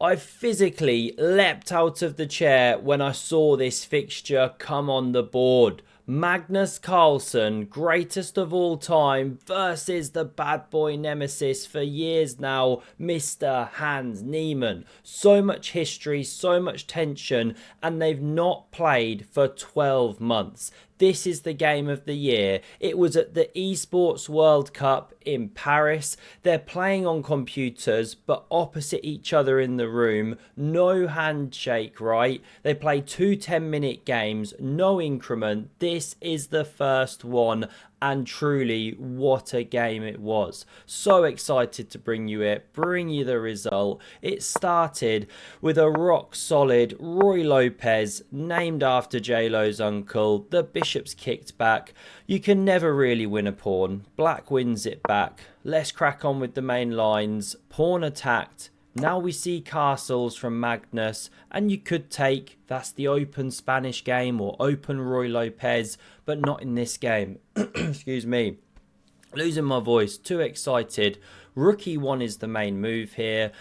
I physically leapt out of the chair when I saw this fixture come on the board. Magnus Carlsen, greatest of all time, versus the bad boy nemesis for years now, Mr. Hans Niemann. So much history, so much tension, and they've not played for 12 months. This is the game of the year. It was at the Esports World Cup in Paris. They're playing on computers, but opposite each other in the room. No handshake, right? They play two 10-minute games, no increment. This is the first one. And truly, what a game it was. So excited to bring you the result. It started with a rock solid Roy Lopez, named after J-Lo's uncle. The bishop's kicked back. You can never really win a pawn. Black wins it back. Let's crack on with the main lines. Pawn attacked. Now we see castles from Magnus, and you could take, that's the open Spanish game or open Roy Lopez, but not in this game. Excuse me. Losing my voice, too excited. Rook e1 is the main move here,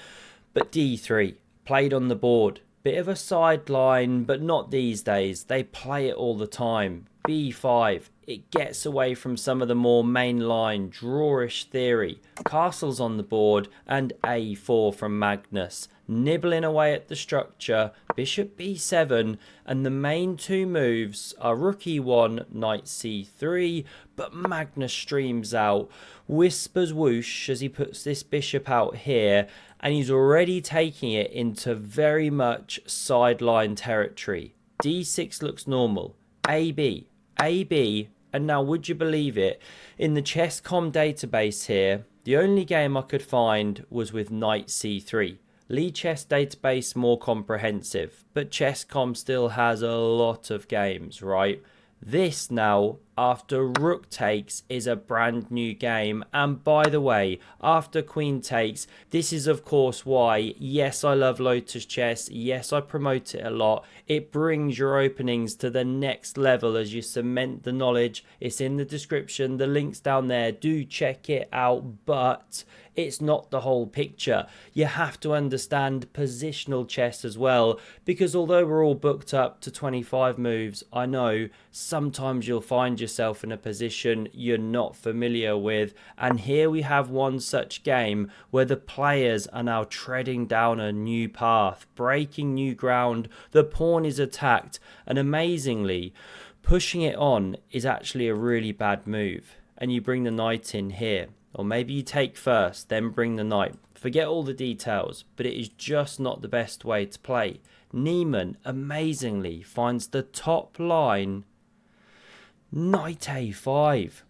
but d3, played on the board. Bit of a sideline, but not these days. They play it all the time. b5, it gets away from some of the more mainline drawish theory. Castles on the board and a4 from Magnus. Nibbling away at the structure, bishop b7, and the main two moves are rook e1, knight c3, but Magnus streams out, whispers whoosh as he puts this bishop out here, and he's already taking it into very much sideline territory. d6 looks normal. AB, and now would you believe it, in the chess.com database here, the only game I could find was with knight c3. Lead Chess database more comprehensive, but chess.com still has a lot of games, right? This now, after rook takes, is a brand new game. And by the way, after queen takes, this is of course why, yes, I love Lotus Chess. Yes, I promote it a lot. It brings your openings to the next level as you cement the knowledge. It's in the description. The link's down there. Do check it out. But it's not the whole picture. You have to understand positional chess as well, because although we're all booked up to 25 moves, I know sometimes you'll find yourself in a position you're not familiar with, and here we have one such game where the players are now treading down a new path, breaking new ground. The pawn is attacked, and amazingly, pushing it on is actually a really bad move, and you bring the knight in here. Or maybe you take first, then bring the knight. Forget all the details, but it is just not the best way to play. Niemann amazingly finds the top line, knight a5.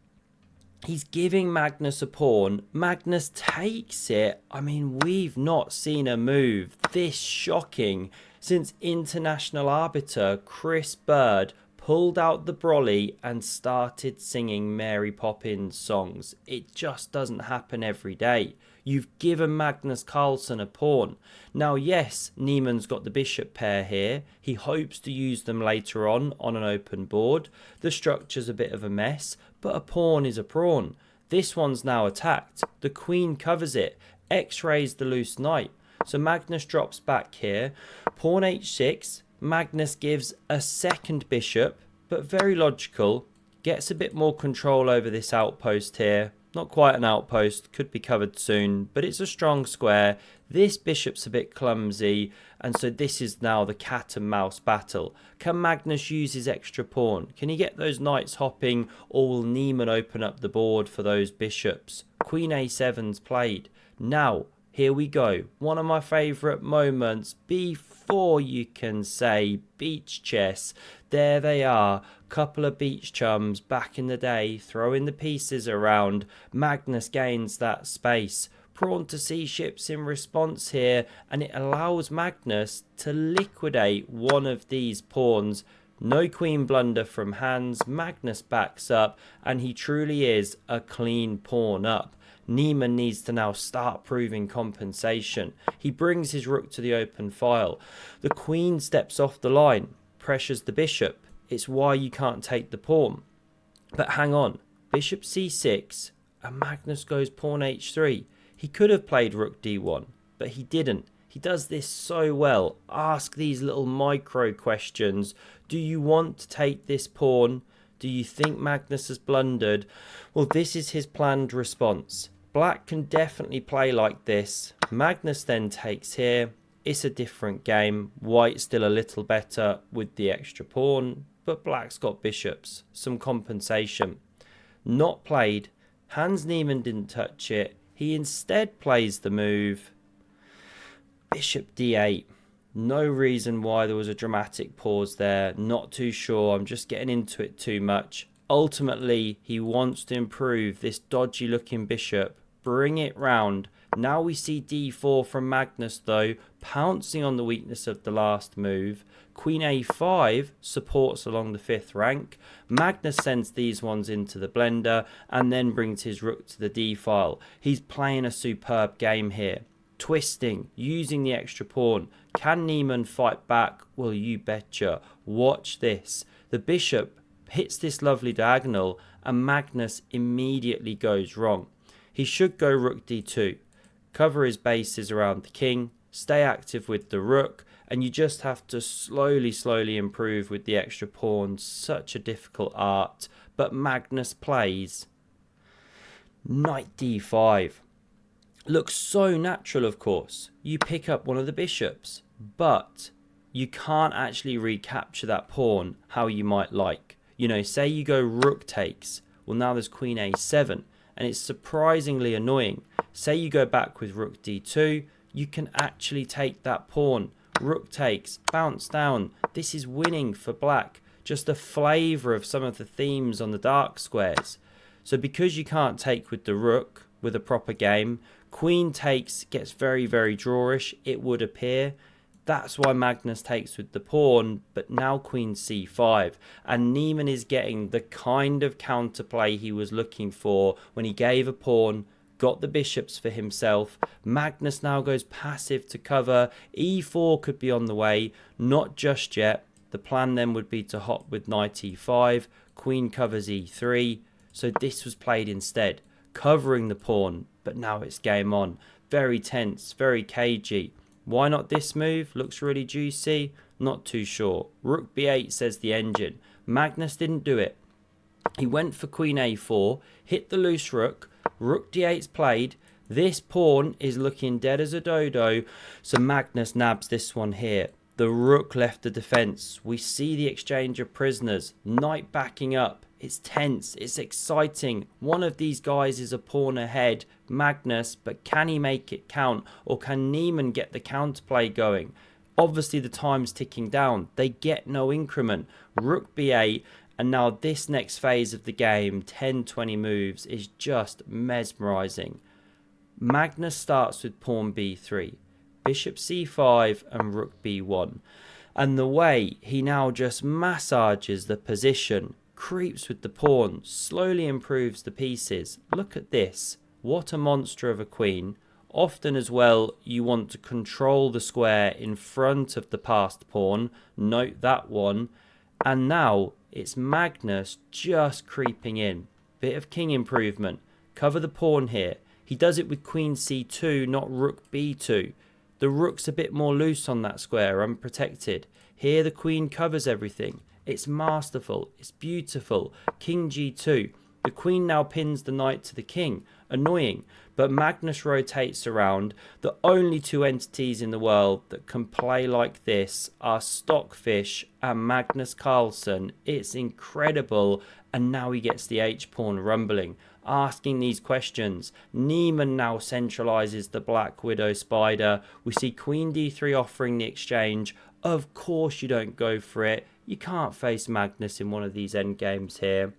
He's giving Magnus a pawn. Magnus takes it. I mean, we've not seen a move this shocking since international arbiter Chris Bird pulled out the brolly and started singing Mary Poppins songs. It just doesn't happen every day. You've given Magnus Carlsen a pawn. Now, yes, Niemann's got the bishop pair here. He hopes to use them later on an open board. The structure's a bit of a mess, but a pawn is a pawn. This one's now attacked. The queen covers it. X-rays the loose knight. So Magnus drops back here. Pawn h6. Magnus gives a second bishop, but very logical. Gets a bit more control over this outpost here. Not quite an outpost, could be covered soon, but it's a strong square. This bishop's a bit clumsy, and so this is now the cat and mouse battle. Can Magnus use his extra pawn? Can he get those knights hopping, or will Niemann open up the board for those bishops? Queen a7's played. Now, here we go. One of my favourite moments before you can say beach chess. There they are. Couple of beach chums back in the day throwing the pieces around. Magnus gains that space. Pawn to c ships in response here, and it allows Magnus to liquidate one of these pawns. No queen blunder from Hans. Magnus backs up, and he truly is a clean pawn up. Niemann needs to now start proving compensation. He brings his rook to the open file. The queen steps off the line, pressures the bishop. It's why you can't take the pawn. But hang on, bishop c6, and Magnus goes pawn h3. He could have played rook d1, but he didn't. He does this so well. Ask these little micro questions. Do you want to take this pawn? Do you think Magnus has blundered? Well, this is his planned response. Black can definitely play like this. Magnus then takes here. It's a different game. White's still a little better with the extra pawn, but Black's got bishops. Some compensation. Not played. Hans Niemann didn't touch it. He instead plays the move Bishop d8. No reason why there was a dramatic pause there. Not too sure. I'm just getting into it too much. Ultimately, he wants to improve this dodgy looking bishop. Bring it round. Now we see d4 from Magnus though, pouncing on the weakness of the last move. Queen a5 supports along the 5th rank. Magnus sends these ones into the blender and then brings his rook to the d file. He's playing a superb game here. Twisting, using the extra pawn. Can Niemann fight back? Well, you betcha. Watch this. The bishop hits this lovely diagonal and Magnus immediately goes wrong. He should go rook d2. Cover his bases around the king. Stay active with the rook. And you just have to slowly improve with the extra pawn. Such a difficult art. But Magnus plays knight d5. Looks so natural, of course. You pick up one of the bishops, but you can't actually recapture that pawn how you might like. You know, say you go rook takes. Well, now there's queen a7, and it's surprisingly annoying. Say you go back with rook d2, you can actually take that pawn. Rook takes, bounce down. This is winning for black. Just a flavour of some of the themes on the dark squares. So because you can't take with the rook with a proper game, queen takes gets very drawish, it would appear. That's why Magnus takes with the pawn, but now queen c5. And Niemann is getting the kind of counterplay he was looking for when he gave a pawn, got the bishops for himself. Magnus now goes passive to cover. e4 could be on the way, not just yet. The plan then would be to hop with knight e5, queen covers e3. So this was played instead, covering the pawn, but now it's game on. Very tense, very cagey. Why not this move? Looks really juicy. Not too sure. Rook b8 says the engine. Magnus didn't do it. He went for queen a4, hit the loose rook. Rook d8's played. This pawn is looking dead as a dodo, so Magnus nabs this one here. The rook left the defence. We see the exchange of prisoners. Knight backing up. It's tense, it's exciting. One of these guys is a pawn ahead, Magnus, but can he make it count? Or can Niemann get the counterplay going? Obviously the time's ticking down. They get no increment. Rook b8, and now this next phase of the game, 10-20 moves, is just mesmerising. Magnus starts with pawn b3, bishop c5 and rook b1. And the way he now just massages the position, creeps with the pawn, slowly improves the pieces. Look at this. What a monster of a queen. Often as well, you want to control the square in front of the passed pawn. Note that one. And now it's Magnus just creeping in. Bit of king improvement. Cover the pawn here. He does it with queen c2, not rook b2. The rook's a bit more loose on that square, unprotected. Here the queen covers everything. It's masterful. It's beautiful. King g2. The queen now pins the knight to the king. Annoying. But Magnus rotates around. The only two entities in the world that can play like this are Stockfish and Magnus Carlsen. It's incredible. And now he gets the h-pawn rumbling, asking these questions. Niemann now centralizes the Black Widow spider. We see queen d3 offering the exchange. Of course you don't go for it. You can't face Magnus in one of these endgames here.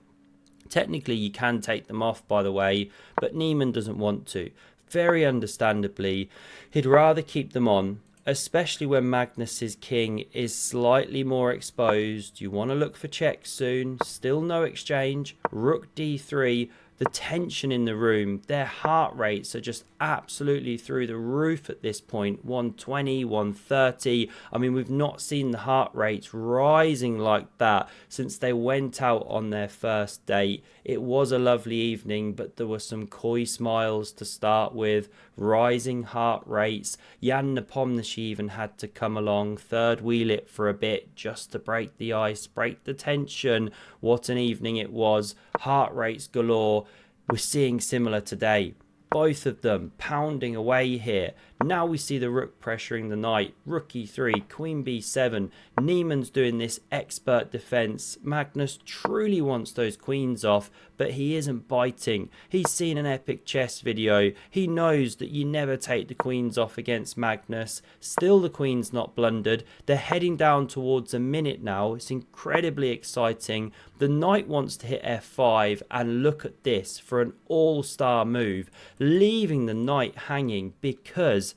Technically you can take them off, by the way, but Niemann doesn't want to. Very understandably, he'd rather keep them on, especially when Magnus's king is slightly more exposed. You want to look for checks soon. Still no exchange. Rook d3. The tension in the room, their heart rates are just absolutely through the roof at this point. 120, 130. I mean, we've not seen the heart rates rising like that since they went out on their first date. It was a lovely evening, but there were some coy smiles to start with, rising heart rates. Jan Nepomniachtchi even had to come along, third wheel it for a bit just to break the ice, break the tension. What an evening it was. Heart rates galore. We're seeing similar today. Both of them pounding away here. Now we see the rook pressuring the knight. Rook e3, queen b7. Niemann's doing this expert defense. Magnus truly wants those queens off, but he isn't biting. He's seen an epic chess video. He knows that you never take the queens off against Magnus. Still the queen's not blundered. They're heading down towards a minute now. It's incredibly exciting. The knight wants to hit f5, and look at this for an all-star move, leaving the knight hanging, because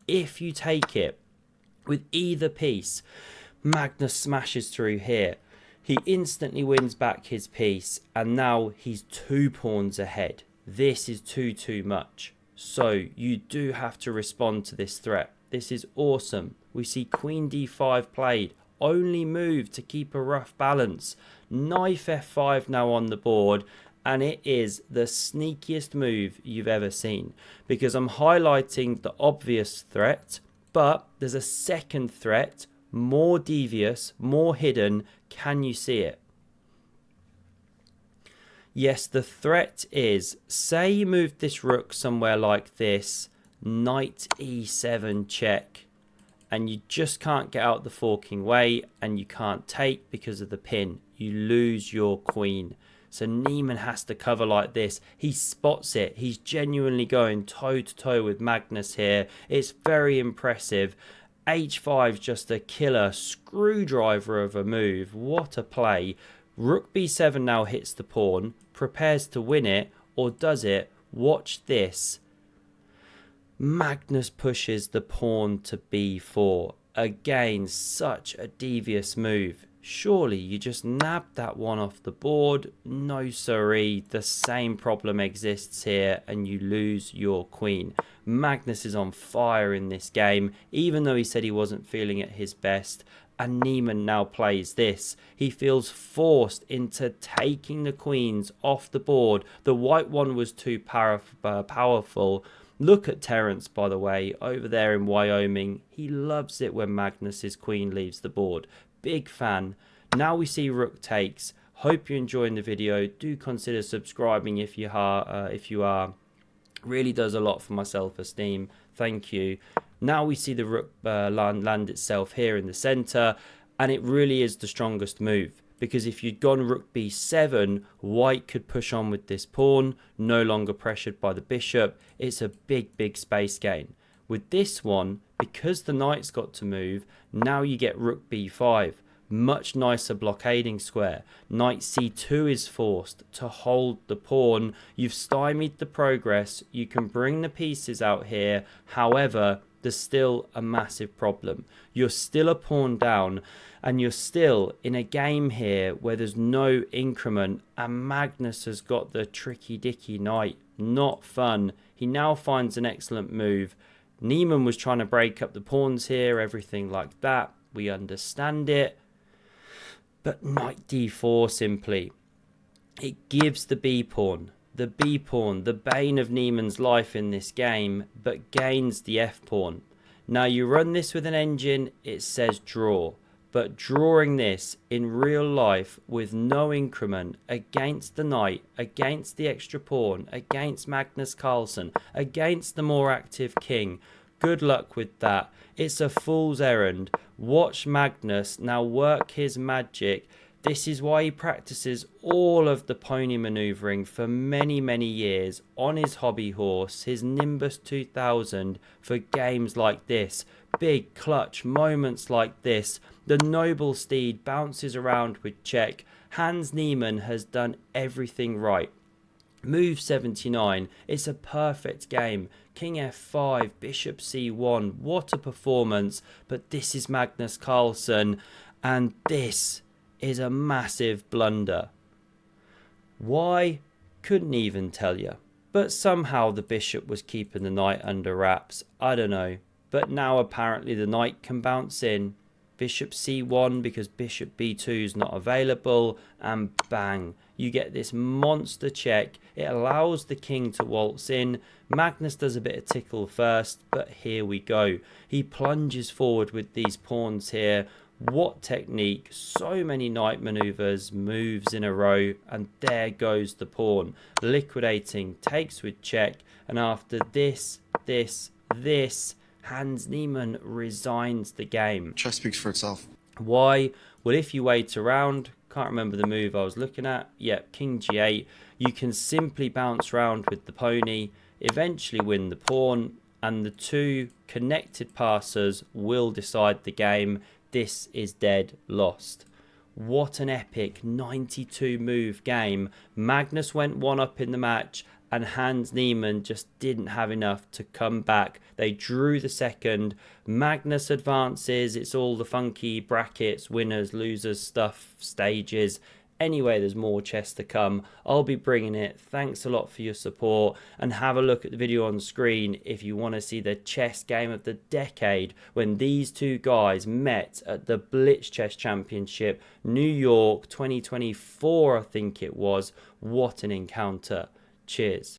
if you take it with either piece, Magnus smashes through here. He instantly wins back his piece, and now he's 2 pawns ahead. This is too much. So you do have to respond to this threat. This is awesome. We see queen d5 played. Only move to keep a rough balance. Knight f5 now on the board, and it is the sneakiest move you've ever seen, because I'm highlighting the obvious threat, but there's a second threat, more devious, more hidden. Can you see it? Yes, the threat is, say you move this rook somewhere like this, knight e7 check, and you just can't get out the forking way, and you can't take because of the pin. You lose your queen. So Niemann has to cover like this. He spots it. He's genuinely going toe to toe with Magnus here. It's very impressive. h5 is just a killer screwdriver of a move. What a play. Rook b7 now hits the pawn, prepares to win it, or does it? Watch this. Magnus pushes the pawn to b4. Again, such a devious move. Surely you just nabbed that one off the board. No siree, the same problem exists here, and you lose your queen. Magnus is on fire in this game, even though he said he wasn't feeling at his best. And Niemann now plays this. He feels forced into taking the queens off the board. The white one was too powerful. Look at Terence, by the way, over there in Wyoming. He loves it when Magnus's queen leaves the board. Big fan. Now we see rook takes. Hope you're enjoying the video. Do consider subscribing if you are. Really does a lot for my self-esteem. Thank you. Now we see the rook land itself here in the center, and it really is the strongest move, because if you'd gone rook b7, white could push on with this pawn, no longer pressured by the bishop. It's a big space gain. With this one, because the knight's got to move, now you get rook b5. Much nicer blockading square. Knight c2 is forced to hold the pawn. You've stymied the progress. You can bring the pieces out here. However, there's still a massive problem. You're still a pawn down, and you're still in a game here where there's no increment, and Magnus has got the tricky dicky knight. Not fun. He now finds an excellent move. Niemann was trying to break up the pawns here, everything like that. We understand it. But knight d4 simply. It gives the b-pawn. The b-pawn, the bane of Niemann's life in this game, but gains the f-pawn. Now you run this with an engine, it says draw. But drawing this in real life with no increment against the knight, against the extra pawn, against Magnus Carlsen, against the more active king, good luck with that. It's a fool's errand. Watch Magnus now work his magic. This is why he practices all of the pony maneuvering for many years on his hobby horse, his Nimbus 2000, for games like this. Big clutch moments like this. The noble steed bounces around with check. Hans Niemann has done everything right. Move 79. It's a perfect game. King f5, bishop c1. What a performance. But this is Magnus Carlsen, and this is a massive blunder. Why? Couldn't even tell you. But somehow the bishop was keeping the knight under wraps. I don't know. But now apparently the knight can bounce in. Bishop c1 because bishop b2 is not available, and bang, you get this monster check. It allows the king to waltz in. Magnus does a bit of tickle first, but here we go. He plunges forward with these pawns here. What technique, so many knight maneuvers, moves in a row, and there goes the pawn. Liquidating, takes with check, and after this, Hans Niemann resigns the game. Chess speaks for itself. Why? Well, if you wait around, can't remember the move I was looking at. Yep, king g8. You can simply bounce around with the pony, eventually win the pawn, and the two connected passers will decide the game. This is dead lost. What an epic 92 move game. Magnus went one up in the match, and Hans Niemann just didn't have enough to come back. They drew the second. Magnus advances. It's all the funky brackets, winners, losers stuff, stages. Anyway, there's more chess to come. I'll be bringing it. Thanks a lot for your support. And have a look at the video on screen if you want to see the chess game of the decade when these two guys met at the Blitz Chess Championship, New York 2024, I think it was. What an encounter. Cheers.